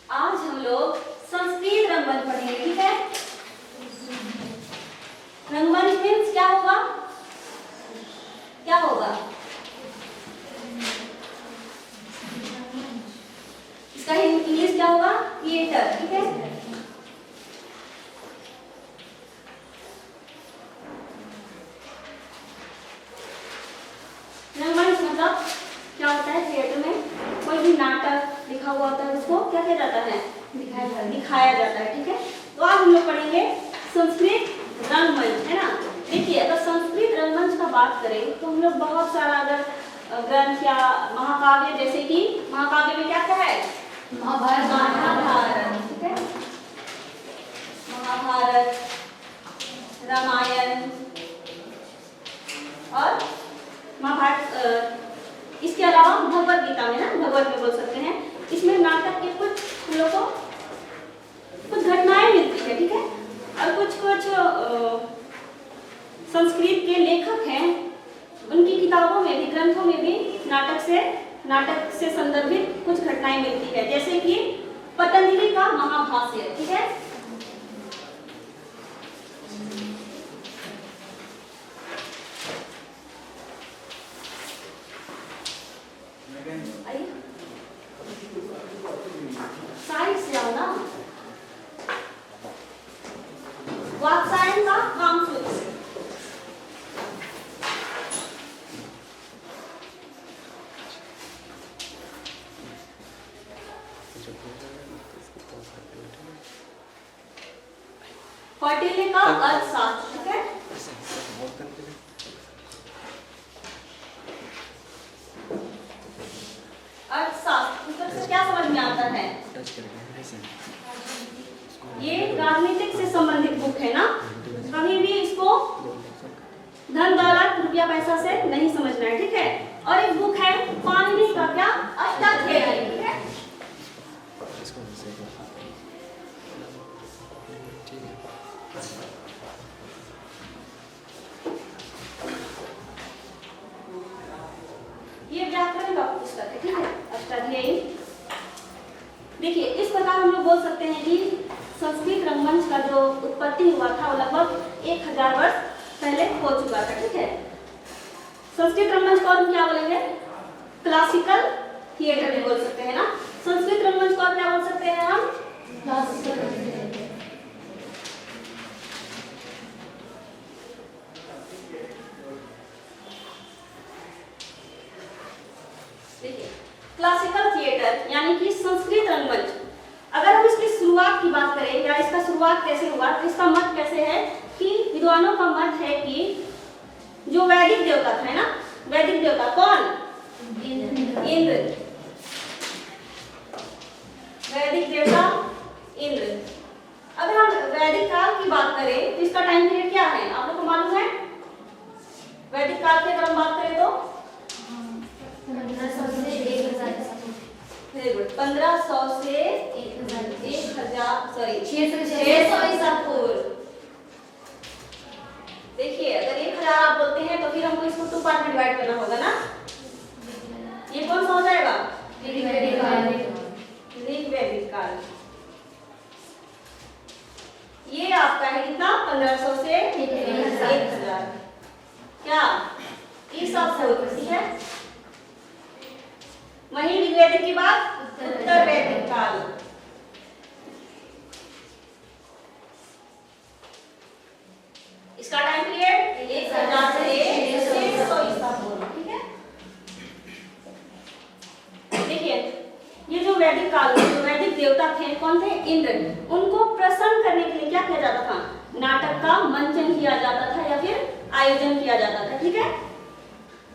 आज हम लोग संस्कृत रंगमंच पढ़ेंगे, ठीक है। रंगमंच मीन्स क्या होगा, क्या होगा? इसका इंग्लिश क्या होगा? थिएटर, ठीक है। रंगमंच मतलब क्या होता है? थिएटर में कोई भी नाटक लिखा हुआ होता है, उसको क्या किया जाता है? दिखाया जाता है, ठीक है। तो आज हम लोग पढ़ेंगे संस्कृत रंगमंच, है ना। देखिए, अगर संस्कृत रंगमंच का बात करें तो हम लोग बहुत सारा अगर ग्रंथ या महाकाव्य, जैसे कि महाकाव्य में क्या क्या है? महाभारत, ठीक है। महाभारत, रामायण और महाभारत, इसके अलावा भगवत गीता में ना, भगवत में बोल सकते हैं, इसमें नाटक के कुछ हम लोग को कुछ घटनाएं मिलती है, ठीक है। और कुछ संस्कृत के लेखक हैं, उनकी किताबों में भी, ग्रंथों में भी नाटक से संदर्भित कुछ घटनाएं मिलती है, जैसे कि पतंजलि का महाभाष्य, ठीक है। साइड से आओ ना। वात्सायन का कामसूत्र, कौटिल्य का अर्थशास्त्र, ठीक है। अर्थशास्त्र मतलब से क्या समझ में आता है? ये राजनीतिक से संबंधित बुक है ना, कभी भी इसको धन दौलत रुपया पैसा से नहीं समझना है, ठीक है। और एक बुक है पाणिनि का, क्या? अष्टाध्यायी, ठीक है। ये व्याकरण का पुस्तक है, ठीक है, अष्टाध्यायी। देखिए, इस प्रकार हम लोग बोल सकते हैं कि संस्कृत रंगमंच का जो उत्पत्ति हुआ था वो लगभग 1000 वर्ष पहले हो चुका था, ठीक है। संस्कृत रंगमंच को हम क्या बोलेंगे? क्लासिकल थिएटर भी बोल सकते हैं ना। संस्कृत रंगमंच को क्या बोल सकते हैं हम? Classical theatre. देखिए, क्लासिकल थिएटर यानी कि संस्कृत रंगमंच, अगर हम इसकी शुरुआत की बात करें या इसका शुरुआत कैसे हुआ, तो इसका मत कैसे है कि विद्वानों का मत है कि जो वैदिक देवता थे ना, वैदिक देवता कौन? इंद्र। वैदिक देवता इंद्र। अगर हम वैदिक काल की बात करें तो इसका टाइम पीरियड क्या है, आप लोग को मालूम है? वैदिक काल की अगर हम बात करें तो 1500 से 600 ईसा पूर्व। देखिए, अगर 1000 आप बोलते हैं तो फिर हमको इसको 2 पार्ट में डिवाइड करना होगा ना। ये कौन सा हो जाएगा? ऋग्वैदिक काल। ये आपका है कितना? 1500 से 1000, क्या? ईसा पूर्व, ठीक है। वही ऋग्वैदिक की बात उत्तर वैदिक काल। इसका टाइम पीरियड 1000 से 600 ईसा पूर्व, ठीक है। देखिए, ये जो वैदिक काल में जो वैदिक देवता थे, कौन थे? इंद्र। उनको प्रसन्न करने के लिए क्या किया जाता था? नाटक का मंचन किया जाता था या फिर आयोजन किया जाता था, ठीक है।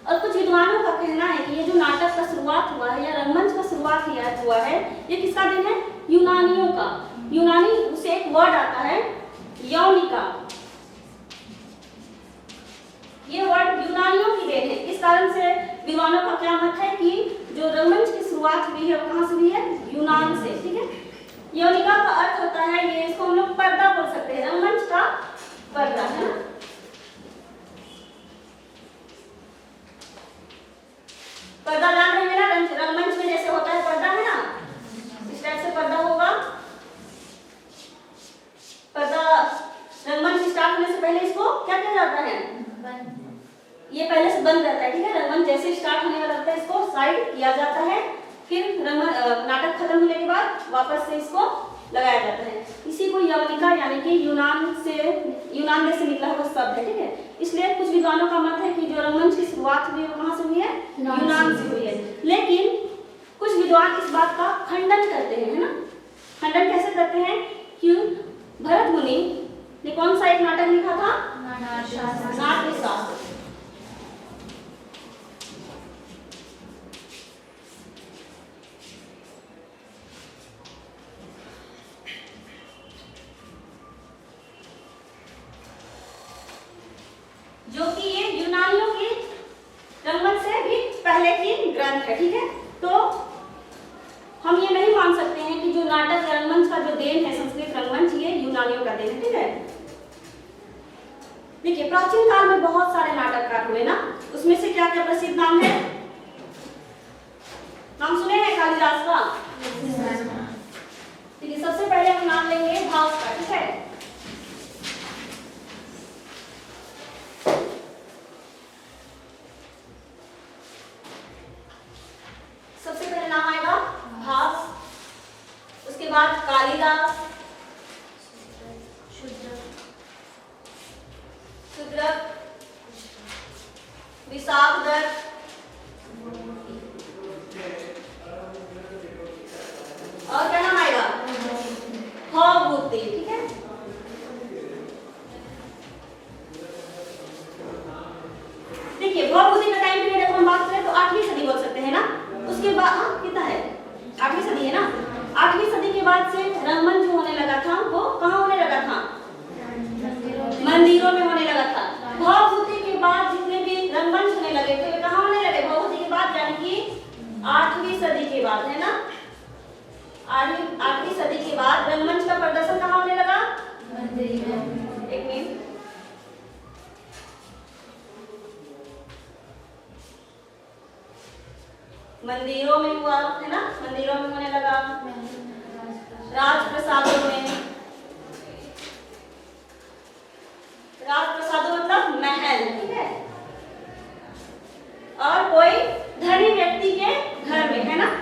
और कुछ विद्वानों का कहना है कि ये जो नाटक का शुरुआत हुआ है या रंगमंच का शुरुआत हुआ है, ये किसका दिन है? यूनानियों का। यूनानी उसे एक वर्ड आता है यौनिका, ये वर्ड यूनानियों की देन है। इस कारण से विद्वानों का क्या मत है कि जो रंगमंच की शुरुआत हुई है वो कहाँ से हुई है? यूनान से, ठीक है। यौनिका का अर्थ होता है, ये इसको हम लोग पर्दा बोल सकते हैं, रंगमंच का पर्दा, है ना। पर्दा जान रहे हैं ना, रंगमंच में जैसे होता है पर्दा, है ना, इस टाइप से पर्दा होगा। किया जाता है, फिर नाटक खत्म होने के बाद वापस से इसको लगाया जाता है। इसी को यवनिका यानी कि यूनान देश से निकला हुआ शब्द है, ठीक है। इसलिए कुछ विद्वानों का मत है कि जो रंगमंच की शुरुआत हुई है वो कहाँ से हुई है, यूनान से हुई है। लेकिन कुछ विद्वान इस बात का खंडन करते हैं, है ना। खंडन कैसे करते हैं कि भरत मुनि ने कौन सा एक नाटक लिखा था, नाट्यशास्त्र। जो कि ये यूनानियों की रंगमंच से भी पहले की ग्रंथ है, ठीक है। तो हम ये नहीं मान सकते हैं कि जो नाटक रंगमंच का जो देन है, संस्कृत रंगमंच, ये यूनानियों का देन है, ठीक है। देखिए प्राचीन काल में बहुत सारे नाटककार हुए ना, उसमें से क्या क्या प्रसिद्ध नाम है, नाम सुने हैं कालिदास का, ठीक है। सबसे पहले हम नाम लेंगे भास का, ठीक है। सबसे पहले नाम आएगा भास, उसके बाद कालिदास, शूद्रक, विशाखदत्त, और क्या नाम आएगा, भवभूति, ठीक है। देखिए भवभूति का टाइम पीरियड अगर हम बात करें तो 8वीं सदी बोल सकते हैं ना। उसके बाद कितना है, 8वीं सदी है ना। 8वीं सदी के बाद से रंगमंच होने लगा था, वो कहाँ होने लगा था, मंदिरों में होने लगा था। भवभूति के बाद जितने भी रंगमंच होने लगे थे कहाँ होने लगे, भवभूति के बाद, यानी कि 8वीं सदी के बाद, है ना। 8वीं सदी के बाद रंगमंच का प्रदर्शन कहाँ होने लगा, मंदिर में। एक मिनट, मंदिरों में हुआ, है ना, मंदिरों में होने लगा, राजप्रसादों में, राजप्रसादों मतलब महल, ठीक है, और कोई धनी व्यक्ति के घर में, है ना।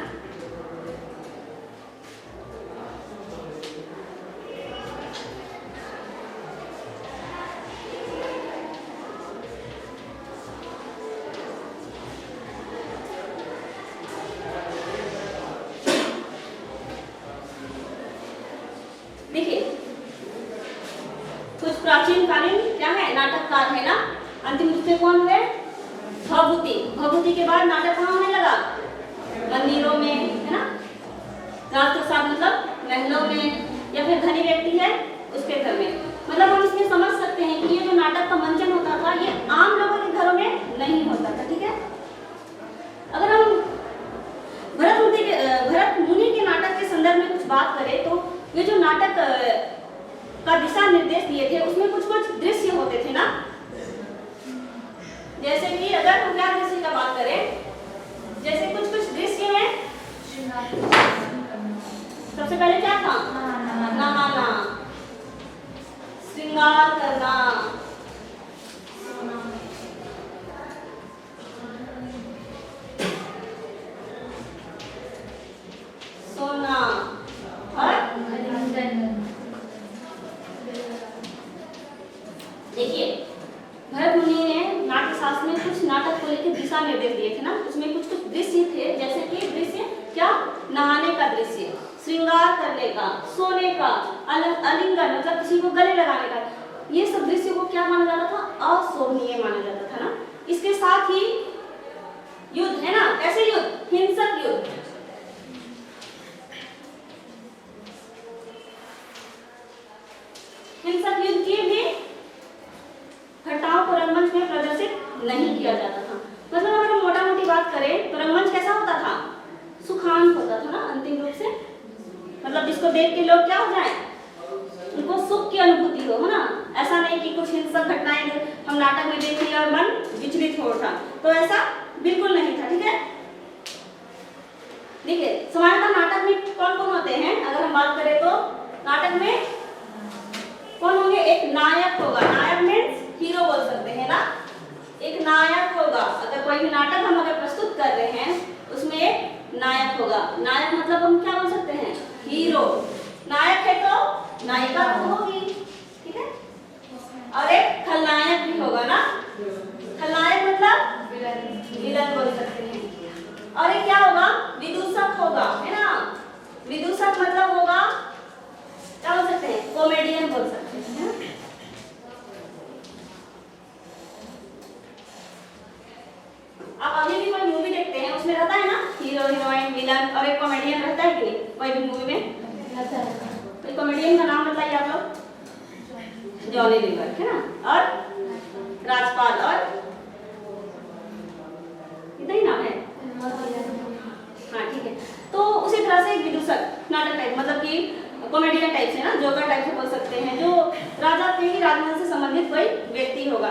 देखिए कुछ प्राचीन कालीन क्या है, नाटककार है ना। अंतिम रूप से कौन हुए, भवभूति। भवभूति के बाद नाटक कहाँ होने लगा, मंदिरों में, है ना। राजप्रसाद मतलब महलों में, या फिर धनी व्यक्ति है उसके घर में। मतलब हम इसमें समझ सकते हैं कि ये जो नाटक का मंचन होता था ये आम लोगों के घरों में नहीं होता था, ठीक है। अगर हम भरत मुनि के नाटक के संदर्भ में कुछ बात करें तो ये जो नाटक का दिशा निर्देश दिए थे उसमें कुछ कुछ दृश्य होते थे ना। जैसे कि अगर हम क्या दृश्य का बात करें, जैसे कुछ कुछ दृश्य में सबसे पहले क्या था, नहाना, श्रृंगार करना, सोना और देखिए भरत मुनि ने नाट्यशास्त्र में कुछ नाटक को लेकर दिशा निर्देश दिए थे ना। उसमें कुछ कुछ दृश्य थे, जैसे कि दृश्य क्या, नहाने का दृश्य, श्रृंगार करने का, सोने का, आलिंगन मतलब किसी को गले लगाने का, ये सब दृश्य को क्या माना जाता था, अशोभनीय माना जाता था ना। इसके साथ ही युद्ध, है ना, कैसे युद्ध, हिंसक युद्ध, हिंसक युद्ध की भी घटनाओं को रंगमंच में प्रदर्शित नहीं किया जाता था। मतलब अगर हम मोटा मोटी बात करें तो रंगमंच कैसा होता था, सुखांत होता था ना अंतिम रूप से। मतलब जिसको देख के लोग क्या हो जाए, उनको सुख की अनुभूति हो, है ना। ऐसा नहीं कि कुछ हिंसक घटनाएं हम नाटक में देख लिया और मन विचलित हो उठा, तो ऐसा बिल्कुल नहीं था, ठीक है। देखिए सामान्यतः नाटक में कौन कौन होते हैं, अगर हम बात करें तो नाटक में कौन होंगे, एक नायक होगा, नायक मीन्स हीरो बोल सकते हैं ना। एक नायक होगा, अगर कोई भी नाटक हम अगर प्रस्तुत कर रहे हैं उसमें एक नायक होगा। नायक मतलब हम क्या बोल सकते हैं, हीरो। नायक है तो नायिका तो होगी, ठीक है। और एक खलनायक भी होगा ना, खलनायक मतलब विलन बोल सकते हैं। और एक क्या होगा, विदूषक होगा, है ना। विदूषक मतलब होगा क्या बोल सकते हैं, कॉमेडियन बोल सकते हैं, है ना। आप अभी भी कोई मूवी देखते हैं, उसमें रहता है ना हीरो हीरोइन विलन और एक कॉमेडियन रहता है कि नहीं, कोई भी मूवी में रहता है। तो कॉमेडियन का नाम बताइए आप लोग। जॉनी लीवर, है ना, और राजपाल, और इतना ही नाम है। हाँ ठीक है। तो उसी तरह से एक विदूषक नाटक टाइप मतलब कि कॉमेडियन टाइप से ना, जोकर टाइप से बोल सकते हैं, जो राजा के ही राजमहल से संबंधित कोई व्यक्ति होगा।